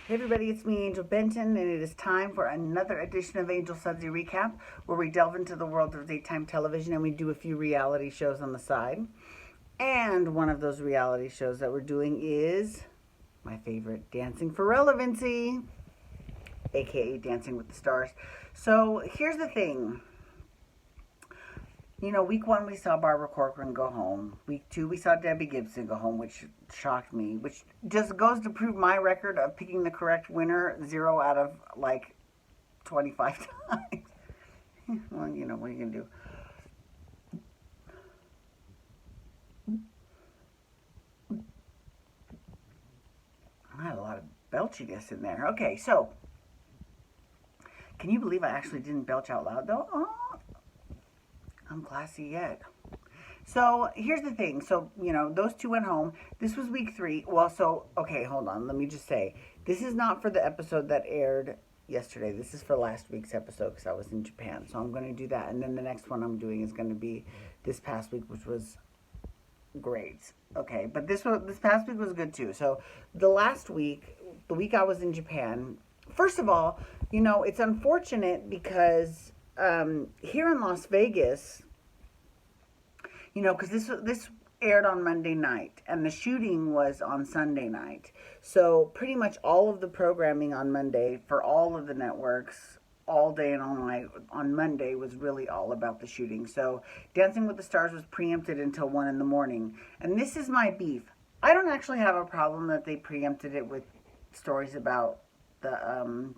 Hey everybody, it's me, Angel Benton, and it is time for another edition of Angel Sudsy Recap, where we delve into the world of daytime television and we do a few reality shows on the side. And one of those reality shows that we're doing is my favorite, Dancing for Relevancy, aka Dancing with the Stars. So here's the thing. You know, week one we saw Barbara Corcoran go home. Week two we saw Debbie Gibson go home, which shocked me. Which just goes to prove my record of picking the correct winner 0 out of like 25 times. Well, you know, what are you going to do? I had a lot of belchiness in there. Okay, so can you believe I actually didn't belch out loud though? Oh, I'm classy yet. So here's the thing. So, you know, those two went home. This was week 3. Well, so, okay, hold on. Let me just say, this is not for the episode that aired yesterday. This is for last week's episode because I was in Japan. So I'm going to do that. And then the next one I'm doing is going to be this past week, which was great. Okay, but this past week was good too. So the last week, the week I was in Japan, first of all, you know, it's unfortunate because here in Las Vegas, you know, because this aired on Monday night and the shooting was on Sunday night. So pretty much all of the programming on Monday for all of the networks all day and all night on Monday was really all about the shooting. So Dancing with the Stars was preempted until 1 in the morning. And this is my beef. I don't actually have a problem that they preempted it with stories about the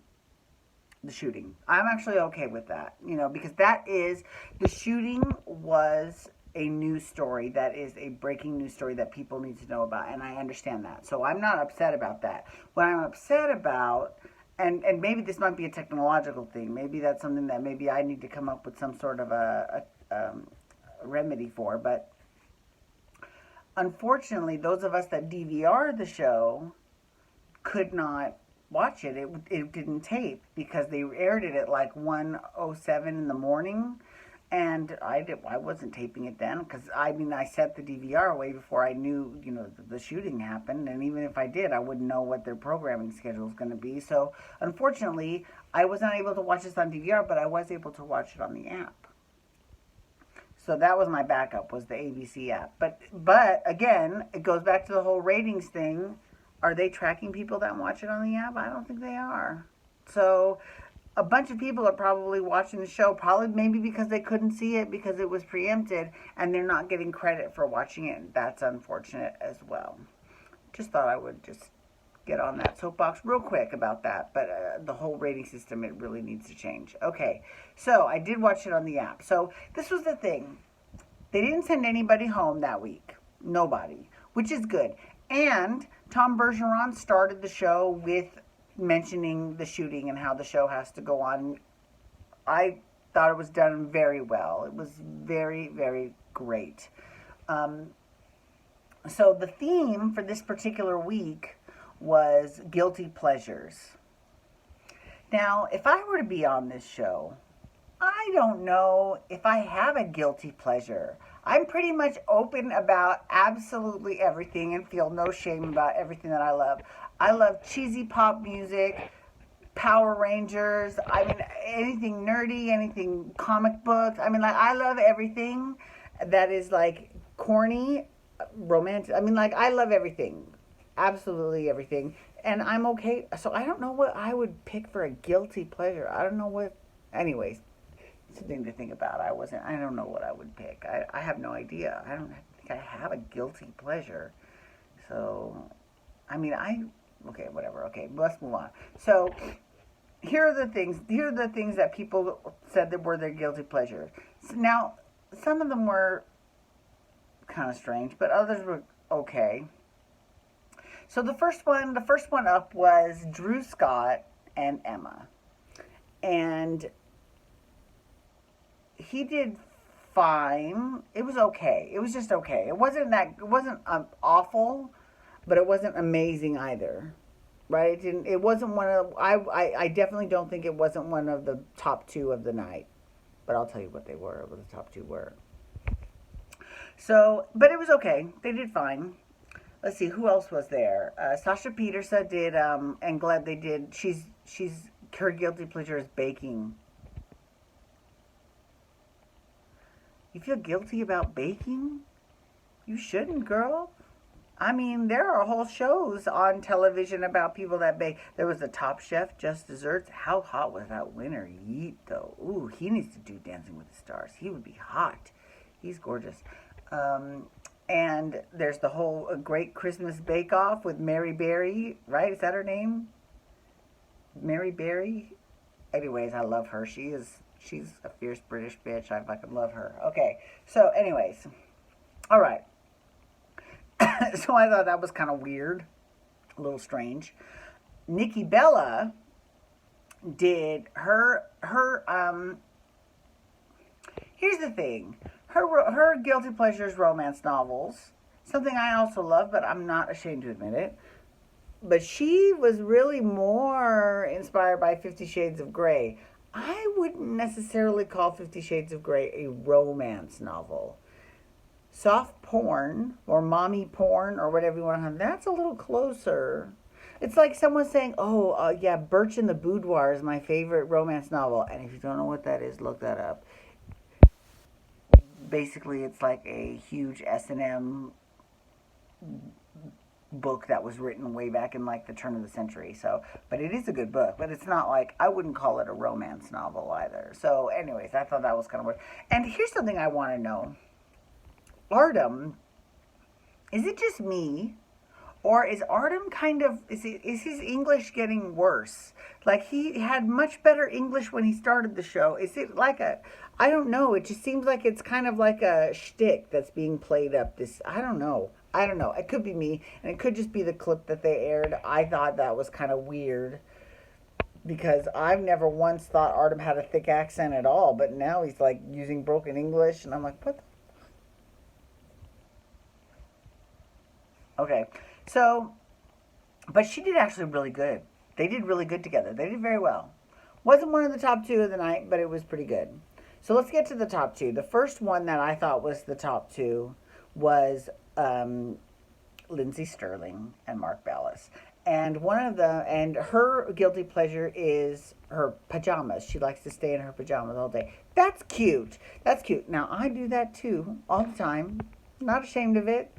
shooting. I'm actually okay with that, you know, because the shooting was a news story. That is a breaking news story that people need to know about, and I understand that. So I'm not upset about that. What I'm upset about, and maybe this might be a technological thing, maybe that's something that maybe I need to come up with some sort of a remedy for, but unfortunately, those of us that DVR the show could not watch it. It didn't tape because they aired it at like 1:07 in the morning, and I wasn't taping it then because I set the DVR way before I knew, you know, the shooting happened, and even if I did, I wouldn't know what their programming schedule is going to be. So unfortunately, I was not able to watch this on DVR, but I was able to watch it on the app. So that was my backup, was the ABC app. But again, it goes back to the whole ratings thing. Are they tracking people that watch it on the app? I don't think they are. So a bunch of people are probably watching the show, probably maybe because they couldn't see it because it was preempted, and they're not getting credit for watching it. That's unfortunate as well. Just thought I would just get on that soapbox real quick about that. But the whole rating system, it really needs to change. Okay, so I did watch it on the app. So this was the thing. They didn't send anybody home that week. Nobody, which is good. And Tom Bergeron started the show with mentioning the shooting and how the show has to go on. I thought it was done very well. It was very, very great. So the theme for this particular week was guilty pleasures. Now, if I were to be on this show, I don't know if I have a guilty pleasure. I'm pretty much open about absolutely everything and feel no shame about everything that I love. I love cheesy pop music, Power Rangers, anything nerdy, anything comic books. I love everything that is like corny, romantic. I love everything. Absolutely everything. And I'm okay. So I don't know what I would pick for a guilty pleasure. I don't know what, anyways. Something to think about. I don't know what I would pick. I have no idea. I don't think I have a guilty pleasure. So, okay, whatever. Okay, let's move on. So, here are the things that people said that were their guilty pleasures. So now, some of them were kind of strange, but others were okay. So the first one up was Drew Scott and Emma. And he did fine. It was okay. It was just okay. It wasn't awful, but it wasn't amazing either. Right? It wasn't one of, I definitely don't think it wasn't one of the top 2 of the night. But I'll tell you what the top 2 were. So, but it was okay. They did fine. let's see, who else was there? Sasha Petersa did, and glad they did. She's her guilty pleasure is baking. You feel guilty about baking? You shouldn't, girl. I mean, there are whole shows on television about people that bake. There was the Top Chef, Just Desserts. How hot was that winner? Yeet, though. Ooh, he needs to do Dancing with the Stars. He would be hot. He's gorgeous. And there's the whole Great Christmas Bake Off with Mary Berry, right? Is that her name? Mary Berry? Anyways, I love her. She's a fierce British bitch. I fucking love her. Okay, so anyways. All right. So I thought that was kind of weird. A little strange. Nikki Bella did here's the thing. Her guilty pleasures romance novels. Something I also love, but I'm not ashamed to admit it. But she was really more inspired by 50 Shades of Grey. I wouldn't necessarily call 50 Shades of Grey a romance novel. Soft porn or mommy porn or whatever you want to have, that's a little closer. It's like someone saying, yeah, Birch in the Boudoir is my favorite romance novel. And if you don't know what that is, look that up. Basically, it's like a huge S&M book that was written way back in like the turn of the century. So, but it is a good book, but it's not like, I wouldn't call it a romance novel either. So anyways, I thought that was kind of weird. And here's something I want to know. Artem, is it just me? Or is Artem kind of, is his English getting worse? Like, he had much better English when he started the show. Is it like I don't know. It just seems like it's kind of like a shtick that's being played up. I don't know. It could be me, and it could just be the clip that they aired. I thought that was kind of weird, because I've never once thought Artem had a thick accent at all, but now he's like using broken English, and I'm like, what the? Okay. So, but she did actually really good. They did really good together. They did very well. Wasn't one of the top two of the night, but it was pretty good. So let's get to the top two. The first one that I thought was the top two was Lindsay Sterling and Mark Ballas. And her guilty pleasure is her pajamas. She likes to stay in her pajamas all day. That's cute. That's cute. Now, I do that too, all the time. Not ashamed of it.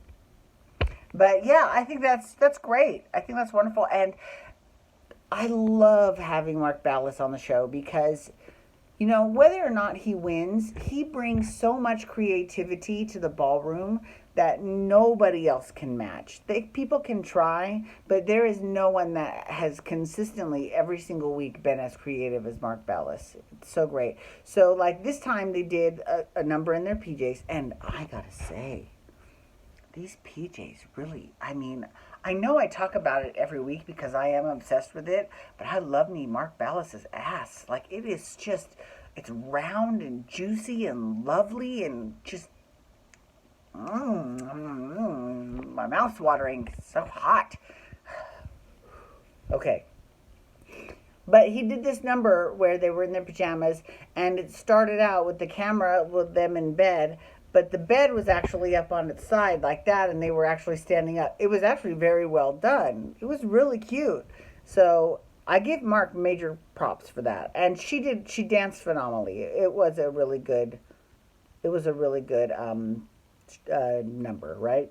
But yeah, I think that's great. I think that's wonderful. And I love having Mark Ballas on the show because, you know, whether or not he wins, he brings so much creativity to the ballroom that nobody else can match. People can try, but there is no one that has consistently every single week been as creative as Mark Ballas. It's so great. So like this time they did a number in their PJs, and I gotta say, these PJs really, I mean, I know I talk about it every week because I am obsessed with it, but I love me Mark Ballas' ass. Like, it is just, it's round and juicy and lovely and just, my mouth's watering. It's so hot. Okay. But he did this number where they were in their pajamas, and it started out with the camera with them in bed, but the bed was actually up on its side like that, and they were actually standing up. It was actually very well done. It was really cute. So I give Mark major props for that. And she danced phenomenally. It was a really good number, right?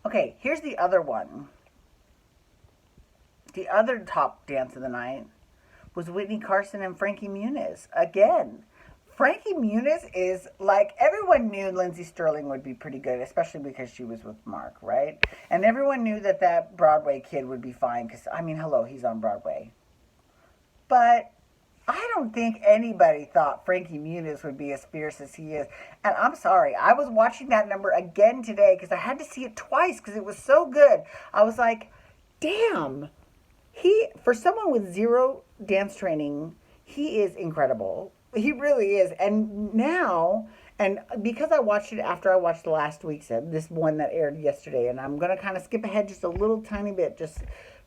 Okay, here's the other one. The other top dance of the night was Whitney Carson and Frankie Muniz. Again, Frankie Muniz is like, everyone knew Lindsay Sterling would be pretty good, especially because she was with Mark, right? And everyone knew that Broadway kid would be fine because, I mean, hello, he's on Broadway. But I don't think anybody thought Frankie Muniz would be as fierce as he is. And I'm sorry, I was watching that number again today because I had to see it twice because it was so good. I was like, damn, for someone with zero dance training, he is incredible. He really is. And now, and because I watched it after I watched the last week's, this one that aired yesterday, and I'm going to kind of skip ahead just a little tiny bit,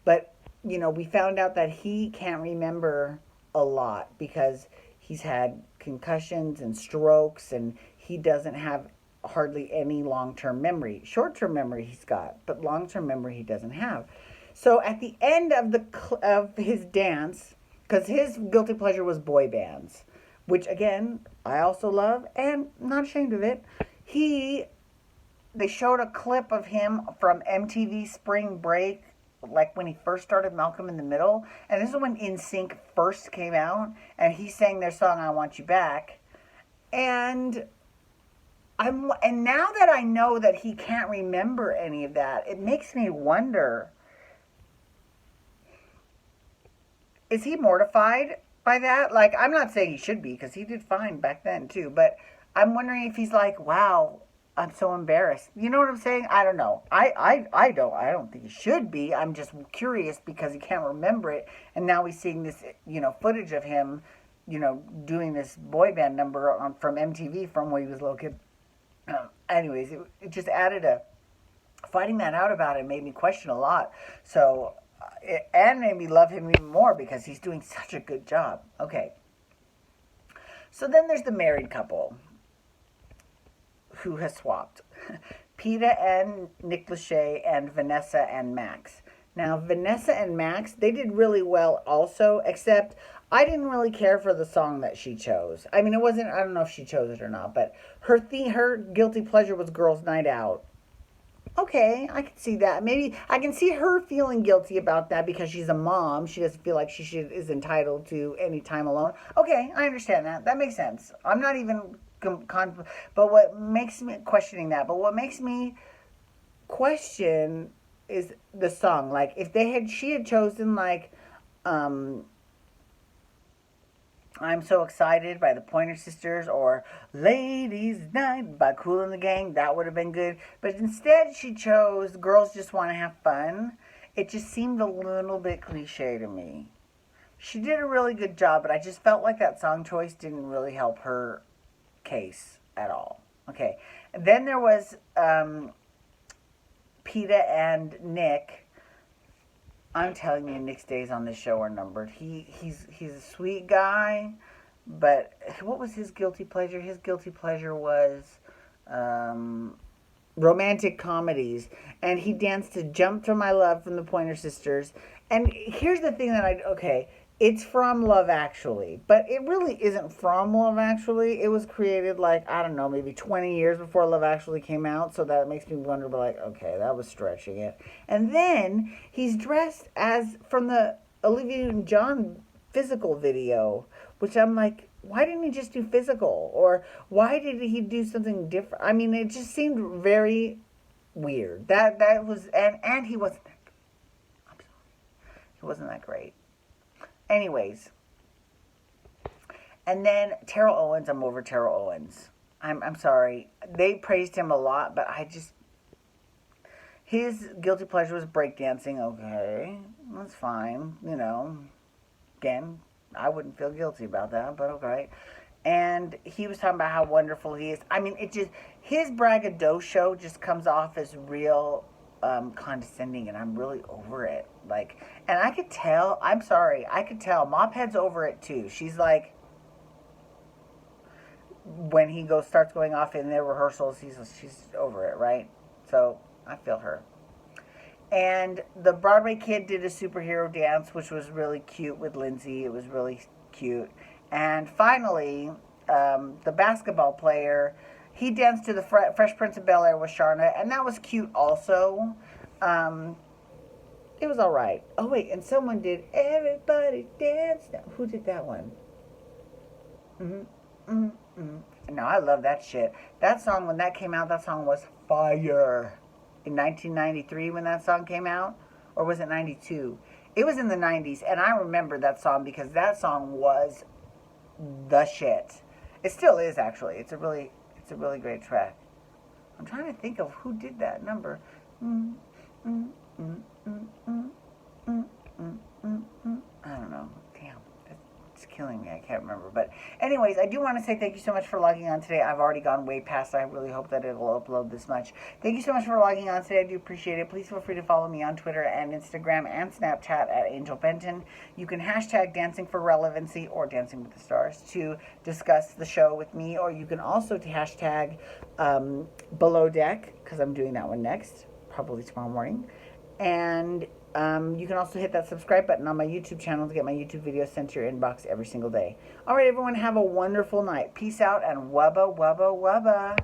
but, you know, we found out that he can't remember a lot because he's had concussions and strokes, and he doesn't have hardly any long-term memory. Short-term memory he's got, but long-term memory he doesn't have. So at the end of his dance, because his guilty pleasure was boy bands, which again I also love and not ashamed of it. They showed a clip of him from MTV Spring Break, like when he first started Malcolm in the Middle, and this is when NSYNC first came out, and he sang their song "I Want You Back," and now that I know that he can't remember any of that, it makes me wonder: is he mortified by that? Like, I'm not saying he should be, because he did fine back then too, but I'm wondering if he's like, wow, I'm so embarrassed. You know what I'm saying? I don't know. I don't think he should be. I'm just curious because he can't remember it, and now he's seeing this, footage of him, doing this boy band number from MTV from when he was a little kid. Anyways, it just added finding that out about it made me question a lot. So, and made me love him even more because he's doing such a good job. Okay. So then there's the married couple who has swapped. Peta and Nick Lachey and Vanessa and Max. Now, Vanessa and Max, they did really well also, except I didn't really care for the song that she chose. I mean, I don't know if she chose it or not, but her guilty pleasure was Girls' Night Out. Okay, I can see that. Maybe I can see her feeling guilty about that because she's a mom. She doesn't feel like is entitled to any time alone. Okay, I understand that. That makes sense. I'm not even but what makes me questioning that? But what makes me question is the song. Like if she had chosen like I'm So Excited by the Pointer Sisters or Ladies Night by Kool and the Gang, that would have been good. But instead she chose Girls Just Want to Have Fun. It just seemed a little bit cliche to me. She did a really good job, but I just felt like that song choice didn't really help her case at all. Okay. And then there was Peta and Nick. I'm telling you, Nick's days on this show are numbered. He's a sweet guy, but what was his guilty pleasure? His guilty pleasure was romantic comedies, and he danced to "Jump for My Love" from the Pointer Sisters. And here's the thing it's from Love Actually, but it really isn't from Love Actually. It was created like, I don't know, maybe 20 years before Love Actually came out, so that makes me wonder, but like, okay, that was stretching it. And then he's dressed as from the Olivia Newton-John Physical video, which I'm like, why didn't he just do Physical? Or why did he do something different? I mean, it just seemed very weird. That was, and he wasn't that good. I'm sorry. He wasn't that great. Anyways, and then Terrell Owens, I'm over Terrell Owens. I'm sorry. They praised him a lot, but his guilty pleasure was breakdancing. Okay, that's fine. Again, I wouldn't feel guilty about that, but okay. And he was talking about how wonderful he is. I mean, his braggadocio just comes off as real condescending, and I'm really over it. Like, and I could tell, I'm sorry, I could tell Mophead's over it too. She's like, when he starts going off in their rehearsals, she's over it, right? So I feel her. And the Broadway kid did a superhero dance, which was really cute with Lindsay. It was really cute. And finally, the basketball player, he danced to the Fresh Prince of Bel-Air with Sharna, and that was cute also. It was all right. Oh, wait, and someone did Everybody Dance. Now, who did that one? No, I love that shit. That song, when that came out, that song was fire. In 1993 when that song came out? Or was it 92? It was in the 90s, and I remember that song because that song was the shit. It still is, actually. It's a really great track. I'm trying to think of who did that number. I don't know. Damn, it's killing me. I can't remember. But anyways, I do want to say thank you so much for logging on today. I've already gone way past. I really hope that it'll upload this much. Thank you so much for logging on today. I do appreciate it. Please feel free to follow me on Twitter and Instagram and Snapchat at Angel Benton. You can hashtag Dancing for Relevancy or Dancing with the Stars to discuss the show with me, or you can also hashtag Below Deck, because I'm doing that one next, probably tomorrow morning. And you can also hit that subscribe button on my YouTube channel to get my YouTube videos sent to your inbox every single day. All right, everyone, have a wonderful night. Peace out and wubba, wubba, wubba.